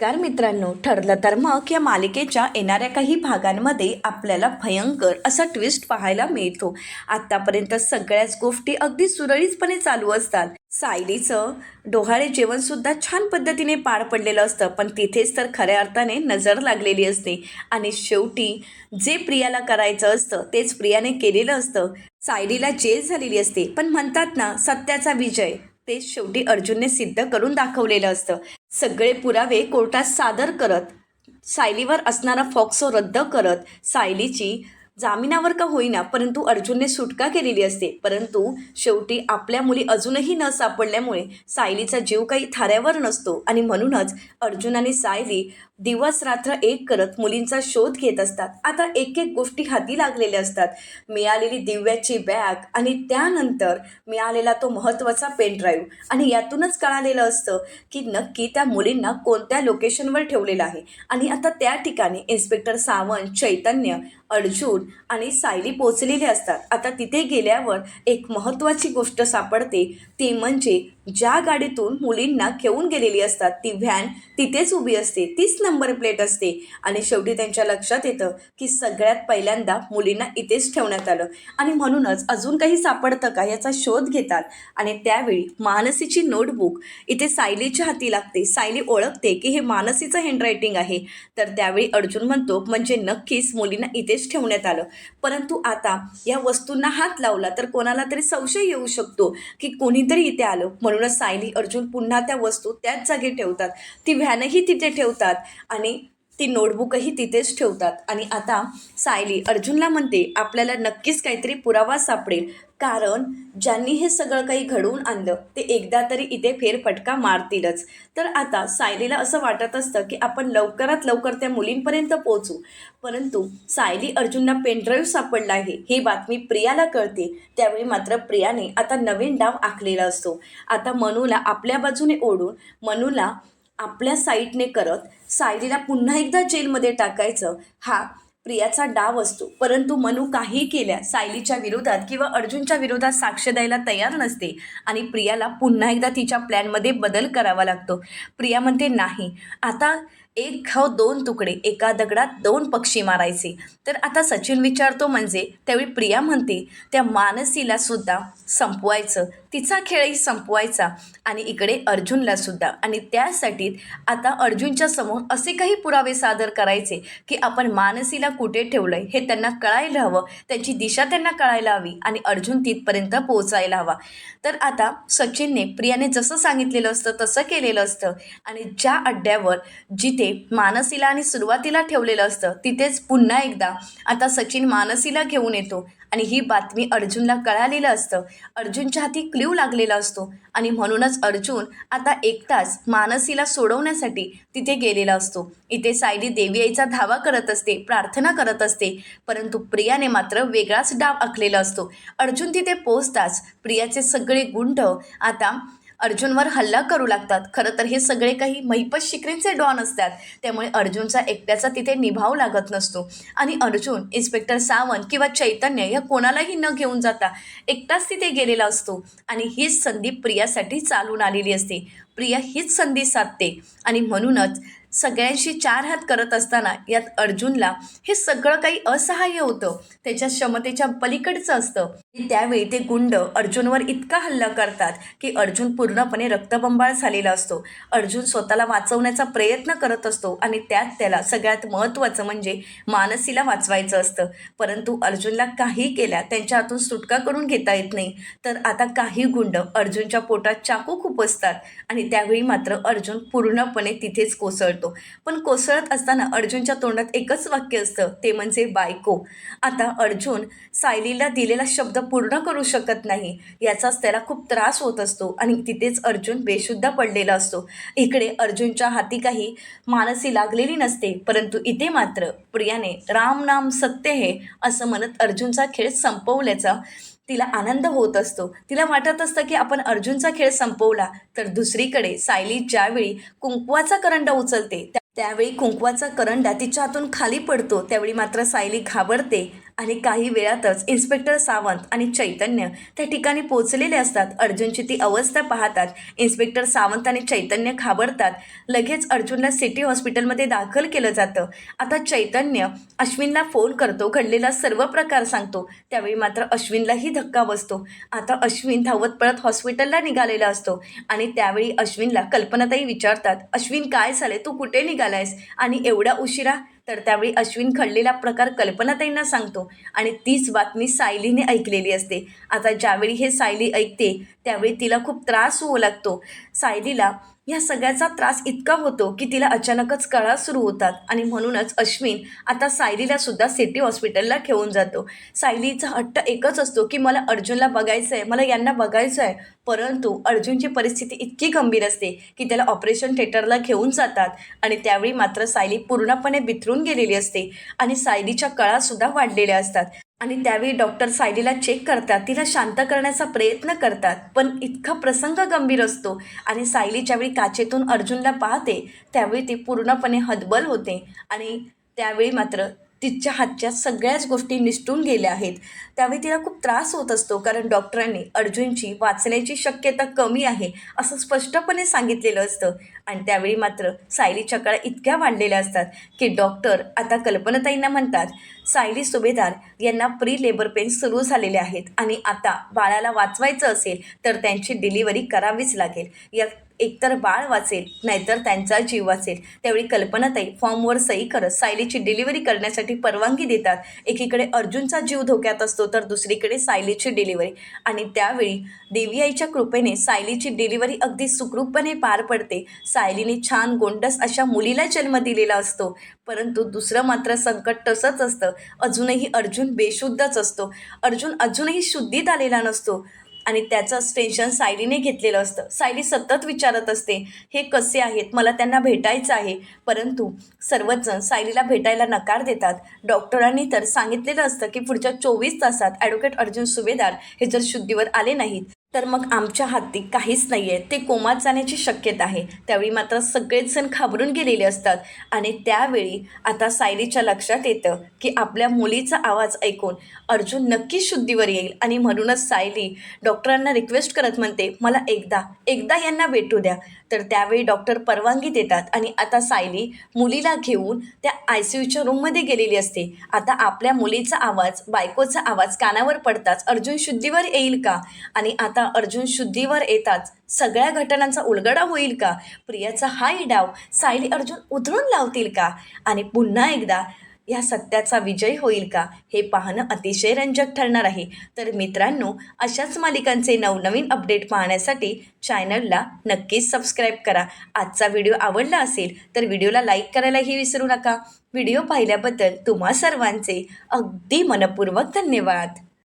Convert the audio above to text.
नमस्कार मित्रांनो, ठरलं तर मग या मालिकेच्या येणाऱ्या काही भागांमध्ये आपल्याला भयंकर असा ट्विस्ट पाहायला मिळतो. आत्तापर्यंत सगळ्याच गोष्टी अगदी सुरळीतपणे चालू असतात. सायलीचं डोहाळे जेवणसुद्धा छान पद्धतीने पार पडलेलं असतं, पण तिथेच तर खऱ्या अर्थाने नजर लागलेली असते. आणि शेवटी जे प्रियाला करायचं असतं तेच प्रियाने केलेलं असतं. सायलीला जेल झालेली असते, पण म्हणतात ना, सत्याचा विजय ते शेवटी अर्जुनने सिद्ध करून दाखवलेलं असतं. सगळे पुरावे कोर्टात सादर करत सायलीवर असणारा फॉक्सो रद्द करत सायलीची जामिनावर का होईना परंतु अर्जुनने सुटका केलेली असते. परंतु शेवटी आपल्या मुली अजूनही न सापडल्यामुळे सायलीचा जीव काही थाऱ्यावर नसतो आणि म्हणूनच अर्जुन आणि सायली दिवस रात्र एक करत मुलींचा शोध घेत असतात. आता एक एक गोष्टी हाती लागलेल्या असतात. मिळालेली दिव्याची बॅग आणि त्यानंतर मिळालेला तो महत्त्वाचा पेन ड्राईव्ह आणि यातूनच कळालेलं असतं की नक्की त्या मुलींना कोणत्या लोकेशनवर ठेवलेलं आहे. आणि आता त्या ठिकाणी इन्स्पेक्टर सावंत, चैतन्य, अर्जुन आणि सायली पोचलेले असतात. आता तिथे गेल्यावर एक महत्त्वाची गोष्ट सापडते, ती म्हणजे ज्या गाडीतून मुलींना घेऊन गेलेली असतात ती व्हॅन तिथेच उभी असते, तीच नंबर प्लेट असते. आणि शेवटी त्यांच्या लक्षात येतं की सगळ्यात पहिल्यांदा मुलींना इथेच ठेवण्यात आलं आणि म्हणूनच अजून काही सापडतं का याचा शोध घेतात. आणि त्यावेळी मानसीची नोटबुक इथे सायलीच्या हाती लागते. सायली ओळखते की हे मानसीचं हँडरायटिंग आहे. तर त्यावेळी अर्जुन म्हणतो, म्हणजे नक्कीच मुलींना इथेच ठेवण्यात आलं. परंतु आता या वस्तूंना हात लावला तर कोणाला तरी संशय येऊ शकतो की कोणीतरी इथे आलं. म्हणूनच सायली, अर्जुन पुन्हा त्या वस्तू त्याच जागी ठेवतात. ती व्हॅनही तिथे ठेवतात आणि ती नोटबुकही तिथेच ठेवतात. आणि आता सायली अर्जुनला म्हणते, आपल्याला नक्कीच काहीतरी पुरावा सापडेल, कारण ज्यांनी हे सगळं काही घडवून आणलं ते एकदा तरी इथे फेरफटका मारतीलच. तर आता सायलीला असं वाटत असतं की आपण लवकरात लवकर त्या मुलींपर्यंत पोहोचू. परंतु सायली अर्जुनला पेनड्राईव्ह सापडला आहे ही बातमी प्रियाला कळते. त्यावेळी मात्र प्रियाने आता नवीन डाव आखलेला असतो. आता मनूला आपल्या बाजूने ओढून मनूला आपल्या साईडने करत सायलीला पुन्हा एकदा जेलमध्ये टाकायचं हा प्रियाचा डाव असतो. परंतु मनू काही केल्या सायलीच्या विरोधात किंवा अर्जुनच्या विरोधात साक्ष द्यायला तयार नसते आणि प्रियाला पुन्हा एकदा तिच्या प्लॅनमध्ये बदल करावा लागतो. प्रिया म्हणते, नाही, आता एक घाव दोन तुकडे, एका दगडात दोन पक्षी मारायचे. तर आता सचिन विचारतो म्हणजे, त्यावेळी प्रिया म्हणते, त्या मानसीला सुद्धा संपवायचं, तिचा खेळही संपवायचा आणि इकडे अर्जुनला सुद्धा. आणि त्यासाठी आता अर्जुनच्या समोर असे काही पुरावे सादर करायचे की आपण मानसीला कुठे ठेवलंय हे त्यांना कळायला हवं, त्याची दिशा त्यांना कळायला हवी आणि अर्जुन तिथपर्यंत पोहोचायला हवा. तर आता सचिनने प्रियाने जसं सांगितलेलं असतं तसं केलेलं असतं आणि ज्या अड्ड्यावर जिथे मानसीला आणि सुरुवातीला ठेवलेलं असतं तिथेच पुन्हा एकदा आता सचिन मानसीला घेऊन येतो आणि ही बातमी अर्जुनला कळालेलं असतं. अर्जुनच्या हाती क्ल्यू लागलेला असतो आणि म्हणूनच अर्जुन आता एकटाच मानसीला सोडवण्यासाठी तिथे गेलेला असतो. इथे सायली देवी आईचा धावा करत असते, प्रार्थना करत असते, परंतु प्रियाने मात्र वेगळाच डाव आखलेला असतो. अर्जुन तिथे पोहोचताच प्रियाचे सगळे गुंड आता अर्जुनवर हल्ला करू लागतात. खरं तर हे सगळे काही महिपत शिकरींचे डॉन असतात, त्यामुळे अर्जुनचा एकट्याचा तिथे निभाव लागत नसतो आणि अर्जुन इन्स्पेक्टर सावंत किंवा चैतन्य या कोणालाही न घेऊन जाता एकटाच तिथे गेलेला असतो आणि हीच संधी प्रियासाठी चालून आलेली असते. प्रिया हीच संधी साधते आणि म्हणूनच सगळ्यांशी चार हात करत असताना यात अर्जुनला हे सगळं काही असहाय्य होतं, त्याच्या क्षमतेच्या पलीकडचं असतं. त्यावेळी ते गुंड अर्जुनवर इतका हल्ला करतात की अर्जुन पूर्णपणे रक्तबंबाळ झालेला असतो. अर्जुन स्वतःला वाचवण्याचा प्रयत्न करत असतो आणि त्यात त्याला सगळ्यात महत्त्वाचं म्हणजे मानसीला वाचवायचं असतं. परंतु अर्जुनला काही केल्या त्यांच्या हातून सुटका करून घेता येत नाही. तर आता काही गुंड अर्जुनच्या पोटात चाकू खुपसतात आणि त्यावेळी मात्र अर्जुन पूर्णपणे तिथेच कोसळतो. पण कोसळत असताना अर्जुनच्या तोंडात एकच वाक्य असतं, ते म्हणजे बायको. आता अर्जुन सायलीला दिलेला शब्द पूर्ण करू शकत नाही, याचाच त्याला खूप त्रास होत असतो आणि तिथेच अर्जुन बेशुद्ध पडलेला असतो. इकडे अर्जुनच्या हाती काही मानसी लागलेली नसते, परंतु इथे मात्र प्रियाने राम नाम सत्य है असं म्हणत अर्जुनचा खेळ संपवल्याचा तिला आनंद होत असतो. तिला वाटत असतं की आपण अर्जुनचा खेळ संपवला. तर दुसरीकडे सायली ज्यावेळी कुंकवाचा करंडा उचलते त्यावेळी कुंकवाचा करंडा तिच्या हातून खाली पडतो. त्यावेळी मात्र सायली घाबरते आणि काही वेळातच इन्स्पेक्टर सावंत आणि चैतन्य त्या ठिकाणी पोहोचलेले असतात. अर्जुनची ती अवस्था पाहतात इन्स्पेक्टर सावंत आणि चैतन्य घाबरतात. लगेच अर्जुनला सिटी हॉस्पिटलमध्ये दाखल केलं जातं. आता चैतन्य अश्विनला फोन करतो, घडलेला सर्व प्रकार सांगतो. त्यावेळी मात्र अश्विनलाही धक्का बसतो. आता अश्विन धावत पळत हॉस्पिटलला निघालेला असतो आणि त्यावेळी अश्विनला कल्पनाताई विचारतात, अश्विन काय झाले, तू कुठे निघालायस आणि एवढा उशिरा? तर त्यावेळी अश्विन घडलेला प्रकार कल्पनाताईंना सांगतो आणि तीच बातमी सायलीने ऐकलेली असते. आता ज्यावेळी हे सायली ऐकते त्यावेळी तिला खूप त्रास होऊ लागतो. सायलीला या सगळ्याचा त्रास इतका होतो की तिला अचानकच कळा सुरू होतात आणि म्हणूनच अश्विन आता सायलीला सुद्धा सिटी हॉस्पिटलला घेऊन जातो. सायलीचा हट्ट एकच असतो की मला अर्जुनला बघायचं आहे, मला यांना बघायचं आहे. परंतु अर्जुनची परिस्थिती इतकी गंभीर असते की त्याला ऑपरेशन थिएटरला घेऊन जातात आणि त्यावेळी मात्र सायली पूर्णपणे बिथरून गेलेली असते आणि सायलीच्या कळासुद्धा वाढलेल्या असतात. आणि त्यावेळी डॉक्टर सायलीला चेक करतात, तिला शांत करण्याचा प्रयत्न करतात, पण इतका प्रसंग गंभीर असतो आणि सायली ज्यावेळी काचेतून अर्जुनला पाहते त्यावेळी ती पूर्णपणे हतबल होते आणि त्यावेळी मात्र तिच्या हातच्या सगळ्याच गोष्टी निसटून गेल्या आहेत. त्यावेळी तिला खूप त्रास होत असतो कारण डॉक्टरांनी अर्जुनची वाचण्याची शक्यता कमी आहे असं स्पष्टपणे सांगितलेलं असतं. आणि त्यावेळी मात्र सायलीच्या कळा इतक्या वाढलेल्या असतात की डॉक्टर आता कल्पनाताईंना म्हणतात, सायली सुभेदार यांना प्री लेबर पेन सुरू झालेले आहेत आणि आता बाळाला वाचवायचं असेल तर त्यांची डिलिव्हरी करावीच लागेल. या एकतर बाळ वाचेल नाहीतर त्यांचा जीव वाचेल. त्यावेळी कल्पनाताई फॉर्मवर सही करत सायलीची डिलिव्हरी करण्यासाठी परवानगी देतात. एकीकडे अर्जुनचा जीव धोक्यात असतो तर दुसरीकडे सायलीची डिलिव्हरी. आणि त्यावेळी देवी आईच्या कृपेने सायलीची डिलिव्हरी अगदी सुखरूपपणे पार पडते. सायलीने छान गोंडस अशा मुलीला जन्म दिलेला असतो. परंतु दुसरं मात्र संकट तसंच असतं, अजूनही अर्जुन बेशुद्धच असतो. अर्जुन अजूनही शुद्धीत आलेला नसतो आणि त्याचंच टेन्शन सायलीने घेतलेलं असतं. सायली सतत विचारत असते, हे कसे आहेत, मला त्यांना भेटायचं आहे. परंतु सर्वच जण सायलीला भेटायला नकार देतात. डॉक्टरांनी तर सांगितलेलं असतं की पुढच्या 24 तासात ॲडव्होकेट अर्जुन सुभेदार हे जर शुद्धीवर आले नाहीत तर मग आमच्या हाती काहीच नाही आहे, ते कोमात जाण्याची शक्यता आहे. त्यावेळी मात्र सगळेच जण घाबरून गेलेले असतात आणि त्यावेळी आता सायलीच्या लक्षात येतं की आपल्या मुलीचा आवाज ऐकून अर्जुन नक्की शुद्धीवर येईल आणि म्हणूनच सायली डॉक्टरांना रिक्वेस्ट करत म्हणते, मला एकदा यांना भेटू द्या. तर त्यावेळी डॉक्टर परवानगी देतात आणि आता सायली मुलीला घेऊन त्या ICUच्या रूममध्ये गेलेली असते. आता आपल्या मुलीचा आवाज, बायकोचा आवाज कानावर पडताच अर्जुन शुद्धीवर येईल का? आणि आता अर्जुन शुद्धीवर येताच सगळ्या घटनांचा उलगडा होईल का? प्रियाचा हाही डाव सायली अर्जुन उधळून लावतील का? आणि पुन्हा एकदा या सत्याचा विजय होईल का? हे पाहणं अतिशय रंजक ठरणार आहे. तर मित्रांनो, अशाच मालिकांचे नवनवीन अपडेट पाहण्यासाठी चॅनलला नक्कीच सबस्क्राईब करा. आजचा व्हिडिओ आवडला असेल तर व्हिडिओला लाईक करायलाही विसरू नका. व्हिडिओ पाहिल्याबद्दल तुम्हा सर्वांचे अगदी मनपूर्वक धन्यवाद.